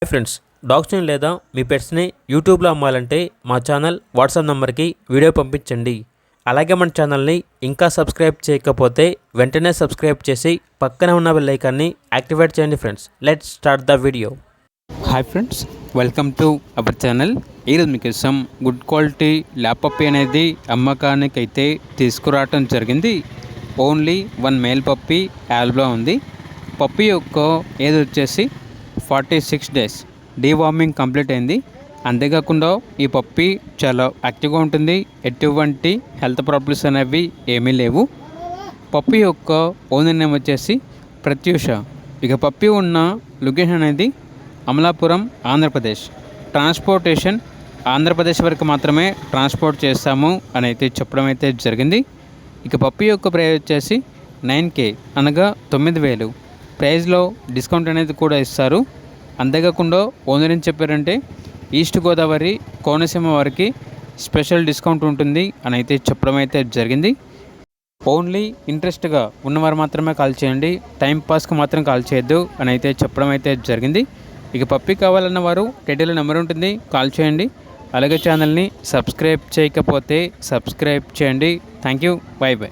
Hi friends, డాగ్స్ని లేదా మీ పెట్స్ని యూట్యూబ్లో అమ్మాలంటే మా ఛానల్ వాట్సాప్ నెంబర్కి వీడియో పంపించండి. అలాగే మన ఛానల్ని ఇంకా సబ్స్క్రైబ్ చేయకపోతే వెంటనే సబ్స్క్రైబ్ చేసి పక్కనే ఉన్న బెల్ ఐకాన్ని యాక్టివేట్ చేయండి. Friends, let's start the video. Hi friends, welcome to our channel. ఈరోజు మీకోసం గుడ్ క్వాలిటీ ల్యాబ్ పప్పీ అనేది అమ్మకానికి అయితే తీసుకురావటం జరిగింది. ఓన్లీ 1 మేల్ పప్పీ అవైలబుల్గా ఉంది. పప్పీ యొక్క ఏజ్ వచ్చేసి 46 డేస్. డీవార్మింగ్ కంప్లీట్ అయింది. అంతేకాకుండా ఈ పప్పీ చాలా యాక్టివ్గా ఉంటుంది. ఎటువంటి హెల్త్ ప్రాబ్లమ్స్ అనేవి ఏమీ లేవు. పప్పీ యొక్క ఓనర్ నేమ్ వచ్చేసి ప్రత్యూష. ఇక పప్పీ ఉన్న లొకేషన్ అనేది అమలాపురం, ఆంధ్రప్రదేశ్. ట్రాన్స్పోర్టేషన్ ఆంధ్రప్రదేశ్ వరకు మాత్రమే ట్రాన్స్పోర్ట్ చేస్తాము అని అయితే చెప్పడం అయితే జరిగింది. ఇక పప్పీ యొక్క ప్రైస్ వచ్చేసి 9K అనగా 9,000. ప్రైస్లో డిస్కౌంట్ అనేది కూడా ఇస్తారు. అంతేకాకుండా ఓనర్ ఏం చెప్పారంటే ఈస్ట్ గోదావరి, కోనసీమ వారికి స్పెషల్ డిస్కౌంట్ ఉంటుంది అని అయితే చెప్పడం అయితే జరిగింది. ఓన్లీ ఇంట్రెస్ట్గా ఉన్నవారు మాత్రమే కాల్ చేయండి, టైంపాస్కి మాత్రం కాల్ చేయొద్దు అని అయితే చెప్పడం అయితే జరిగింది. ఇక పప్పీ కావాలన్న వారు టైటిల్లో నెంబర్ ఉంటుంది, కాల్ చేయండి. అలాగే ఛానల్ని సబ్స్క్రైబ్ చేయకపోతే సబ్స్క్రైబ్ చేయండి. Thank you, by by.